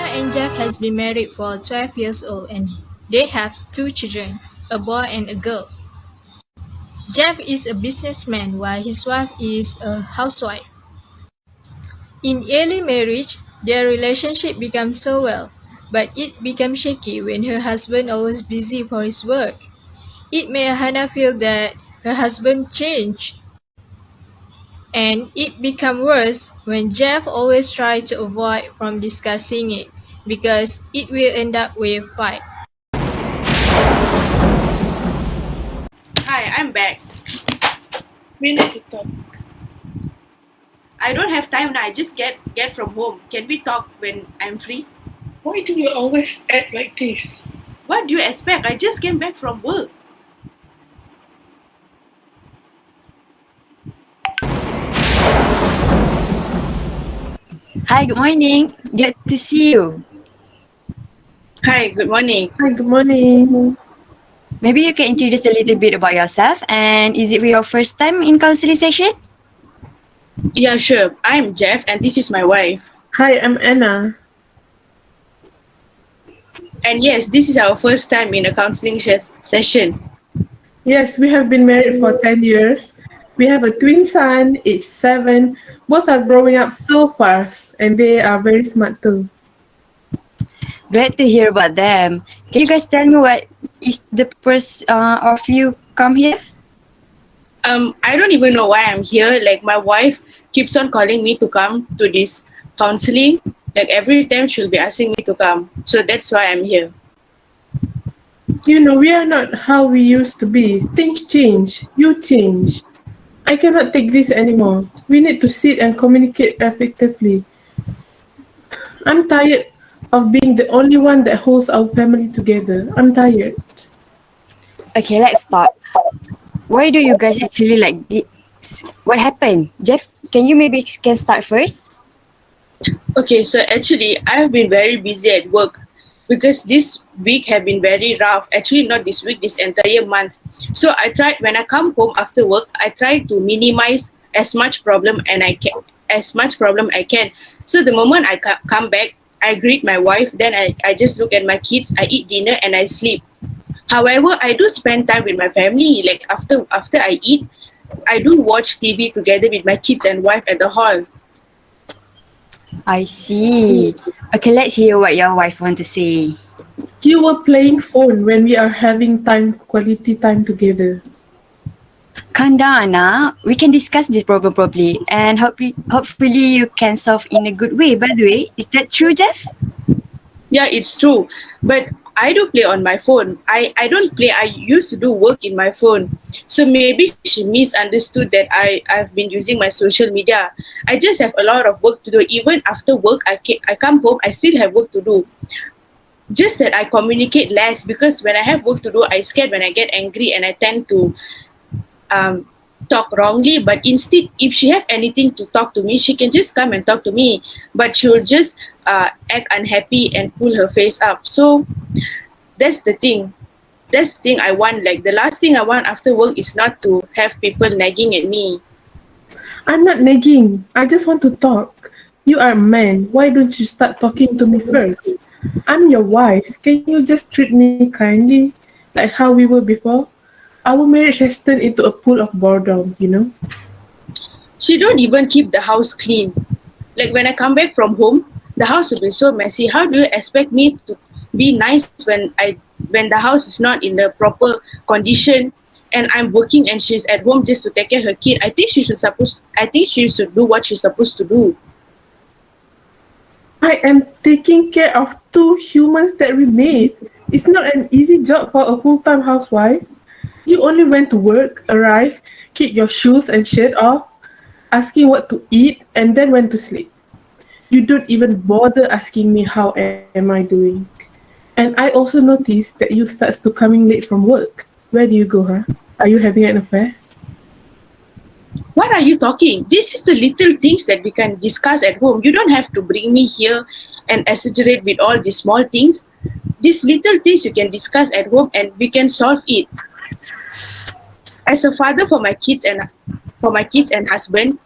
and Jeff has been married for 12 years old and they have 2 children, a boy and a girl. Jeff is a businessman while his wife is a housewife. In early marriage, their relationship becomes so well, but it becomes shaky when her husband always busy for his work. It made Hannah feel that her husband changed, and it became worse when Jeff always tried to avoid from discussing it because it will end up with fight. Hi, I'm back. We need to talk. I don't have time now. I just get from home. Can we talk when I'm free? Why do you always act like this? What do you expect? I just came back from work. Hi, good morning. Glad to see you. Hi, good morning. Hi, good morning. Maybe you can introduce a little bit about yourself, and is it your first time in counseling session? Yeah, sure. I'm Jeff and this is my wife. Hi, I'm Anna. And yes, this is our first time in a counseling session. Yes, we have been married for 10 years. We have a twin son, aged 7. Both are growing up so fast and they are very smart too. Glad to hear about them. Can you guys tell me what is the purpose of you come here? I don't even know why I'm here. Like my wife keeps on calling me to come to this counseling. Like every time she'll be asking me to come. So that's why I'm here. You know, we are not how we used to be. Things change. You change. I cannot take this anymore. We need to sit and communicate effectively. I'm tired of being the only one that holds our family together. I'm tired. Okay, let's start. Why do you guys actually like this? What happened? Jeff, can you maybe start first? Okay, so actually I've been very busy at work because this week have been very rough. Actually not this week, this entire month. So I tried when I come home after work, I try to minimize as much problem I can. So the moment I come back, I greet my wife, then I just look at my kids, I eat dinner and I sleep. However, I do spend time with my family. Like after I eat, I do watch TV together with my kids and wife at the hall. I see. Okay, let's hear what your wife want to say. You were playing phone when we are having quality time together. Calm down, Anna. We can discuss this problem properly, and hopefully you can solve in a good way. By the way, is that true, Jeff? Yeah, it's true. But I do play on my phone. I don't play. I used to do work in my phone. So maybe she misunderstood that I've been using my social media. I just have a lot of work to do. Even after work, I come home, I still have work to do. Just that I communicate less because when I have work to do, I scared when I get angry and I tend to talk wrongly. But instead, if she have anything to talk to me, she can just come and talk to me. But she will just act unhappy and pull her face up. So that's the thing. That's the thing I want. Like the last thing I want after work is not to have people nagging at me. I'm not nagging. I just want to talk. You are a man. Why don't you start talking to me first? I'm your wife. Can you just treat me kindly, like how we were before? Our marriage has turned into a pool of boredom, you know? She don't even keep the house clean. Like when I come back from home, the house will be so messy. How do you expect me to be nice when the house is not in the proper condition and I'm working and she's at home just to take care of her kid? I think she should do what she's supposed to do. I am taking care of 2 humans that we made. It's not an easy job for a full-time housewife. You only went to work, arrive, keep your shoes and shirt off, asking what to eat, and then went to sleep. You don't even bother asking me how am I doing. And I also noticed that you starts to coming late from work. Where do you go, huh? Are you having an affair? What are you talking? This is the little things that we can discuss at home. You don't have to bring me here and exaggerate with all these small things. These little things you can discuss at home and we can solve it. As a father for my kids and husband,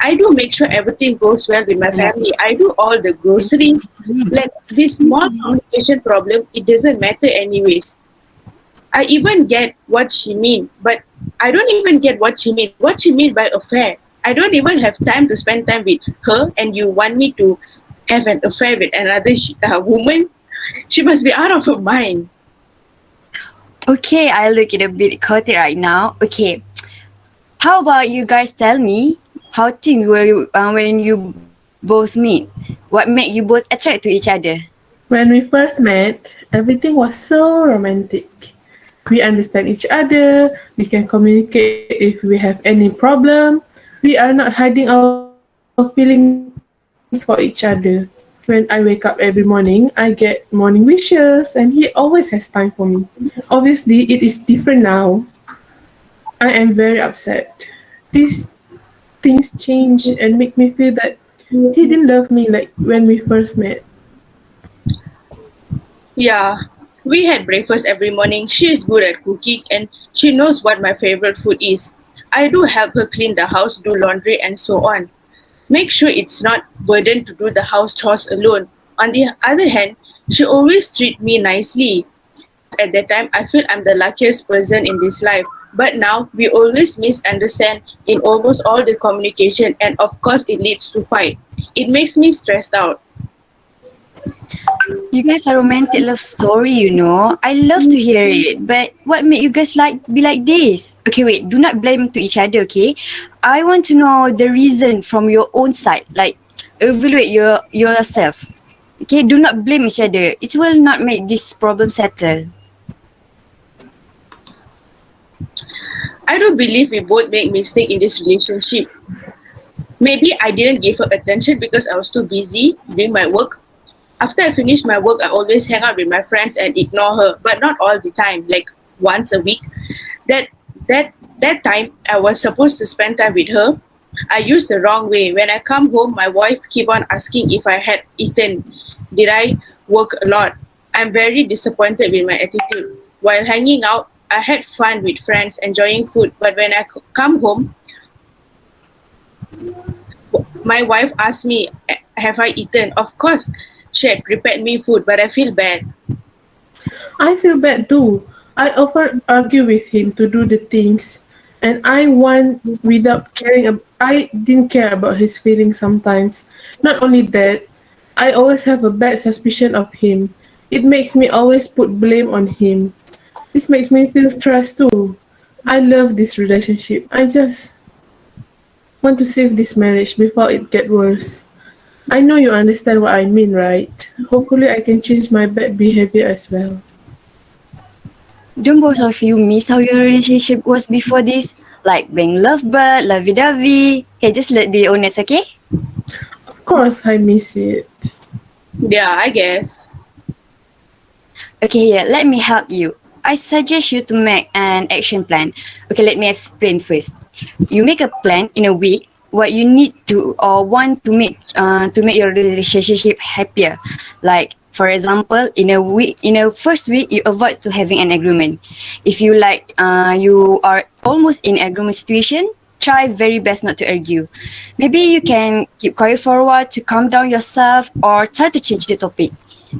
I do make sure everything goes well with my family. I do all the groceries. Like this small communication problem, it doesn't matter anyways. I even get what she mean, but I don't even get what she mean. What she mean by affair? I don't even have time to spend time with her, and you want me to have an affair with another woman? She must be out of her mind. Okay, I look it a bit chaotic right now. Okay, how about you guys tell me how things were when you both meet? What made you both attract to each other? When we first met, everything was so romantic. We understand each other, we can communicate if we have any problem. We are not hiding our feelings for each other. When I wake up every morning, I get morning wishes and he always has time for me. Obviously, it is different now. I am very upset. These things change and make me feel that he didn't love me like when we first met. Yeah, we had breakfast every morning. She is good at cooking and she knows what my favorite food is. I do help her clean the house, do laundry, and so on. Make sure it's not burden to do the house chores alone. On the other hand, she always treat me nicely. At that time, I feel I'm the luckiest person in this life. But now we always misunderstand in almost all the communication, and of course, it leads to fight. It makes me stressed out. You guys are romantic love story, you know. I love to hear it. But what made you guys be like this? Okay, wait, do not blame to each other, okay? I want to know the reason from your own side. Like evaluate yourself. Okay, do not blame each other. It will not make this problem settle. I don't believe we both make mistake in this relationship. Maybe I didn't give her attention because I was too busy doing my work. After I finish my work, I always hang out with my friends and ignore her, but not all the time, like once a week. That that time I was supposed to spend time with her. I used the wrong way. When I come home, my wife keep on asking if I had eaten. Did I work a lot? I'm very disappointed with my attitude. While hanging out, I had fun with friends, enjoying food. But when I come home, my wife asked me, "Have I eaten?" Of course, she had prepared me food, but I feel bad. I feel bad too. I often argue with him to do the things, and I want without caring. I didn't care about his feelings sometimes. Not only that, I always have a bad suspicion of him. It makes me always put blame on him. This makes me feel stressed too. I love this relationship. I just want to save this marriage before it get worse. I know you understand what I mean, right? Hopefully, I can change my bad behavior as well. Don't both of you miss how your relationship was before this? Like being lovebird, lovey-dovey. Okay, just let be honest, okay? Of course, I miss it. Yeah, I guess. Okay, here, let me help you. I suggest you to make an action plan. Okay, let me explain first. You make a plan in a week what you need to or want to make your relationship happier. Like for example, in a first week, you avoid to having an agreement. If you are almost in agreement situation, try very best not to argue. Maybe you can keep quiet for a while to calm down yourself or try to change the topic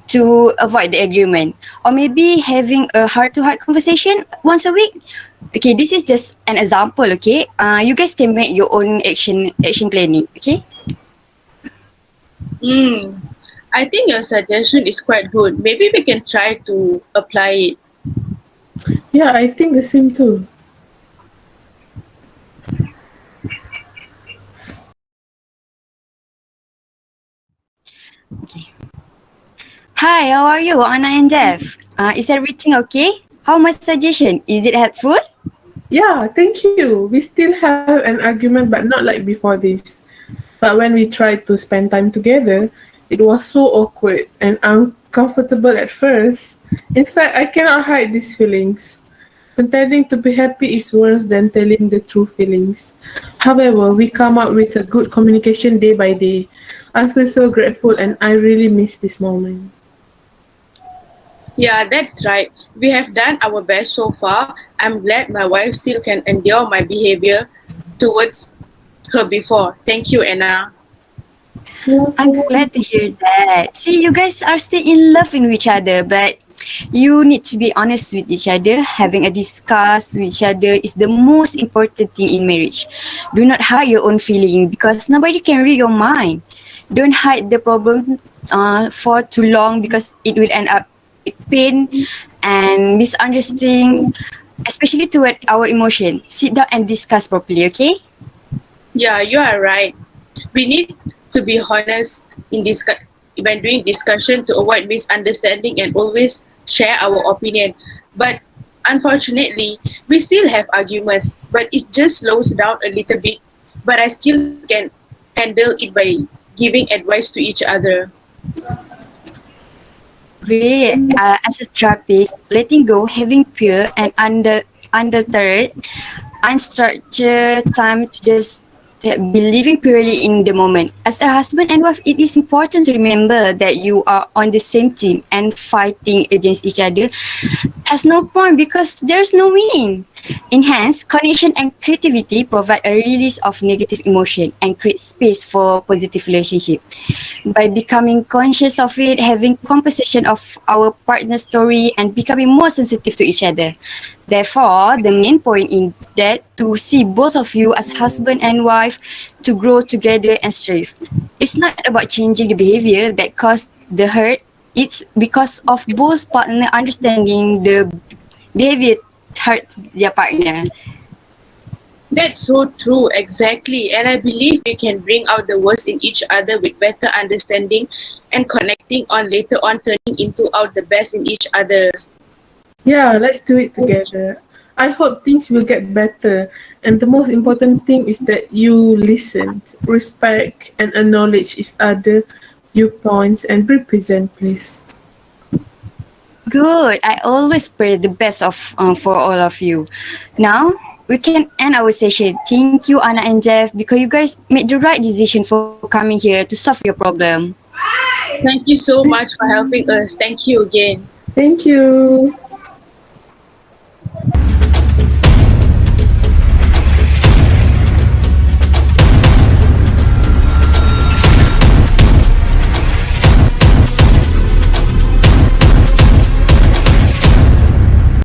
to avoid the agreement, or maybe having a heart-to-heart conversation once a week. Okay, this is just an example. Okay, you guys can make your own action planning. Okay. Hmm. I think your suggestion is quite good. Maybe we can try to apply it. Yeah, I think the same too. Hi, how are you, Anna and Jeff? Is everything okay? How my suggestion? Is it helpful? Yeah, thank you. We still have an argument, but not like before this. But when we tried to spend time together, it was so awkward and uncomfortable at first. In fact, I cannot hide these feelings. Pretending to be happy is worse than telling the true feelings. However, we come up with a good communication day by day. I feel so grateful and I really miss this moment. Yeah, that's right. We have done our best so far. I'm glad my wife still can endure my behavior towards her before. Thank you, Anna. I'm glad to hear that. See, you guys are still in love with each other, but you need to be honest with each other. Having a discuss with each other is the most important thing in marriage. Do not hide your own feeling because nobody can read your mind. Don't hide the problem for too long because it will end up with pain and misunderstanding, especially toward our emotion. Sit down and discuss properly, okay? Yeah, you are right. We need to be honest when doing discussion to avoid misunderstanding and always share our opinion. But unfortunately, we still have arguments, but it just slows down a little bit. But I still can handle it by giving advice to each other. Great. As a therapist, letting go, having pure and undeterred, unstructured time to just be living purely in the moment. As a husband and wife, it is important to remember that you are on the same team and fighting against each other has no point because there's no winning. Enhance connection and creativity provide a release of negative emotion and create space for positive relationship. By becoming conscious of it, having conversation of our partner's story and becoming more sensitive to each other. Therefore, the main point in that to see both of you as husband and wife to grow together and strive. It's not about changing the behavior that caused the hurt. It's because of both partner understanding the behavior hurt their partner. That's so true, exactly. And I believe we can bring out the worst in each other with better understanding and connecting on later on, turning into out the best in each other. Yeah, let's do it together. I hope things will get better. And the most important thing is that you listen, respect, and acknowledge each other viewpoints and represent, please. Good. I always pray the best of for all of you. Now we can end our session. Thank you, Anna and Jeff, because you guys made the right decision for coming here to solve your problem. Thank you so much for helping us. Thank you again. Thank you.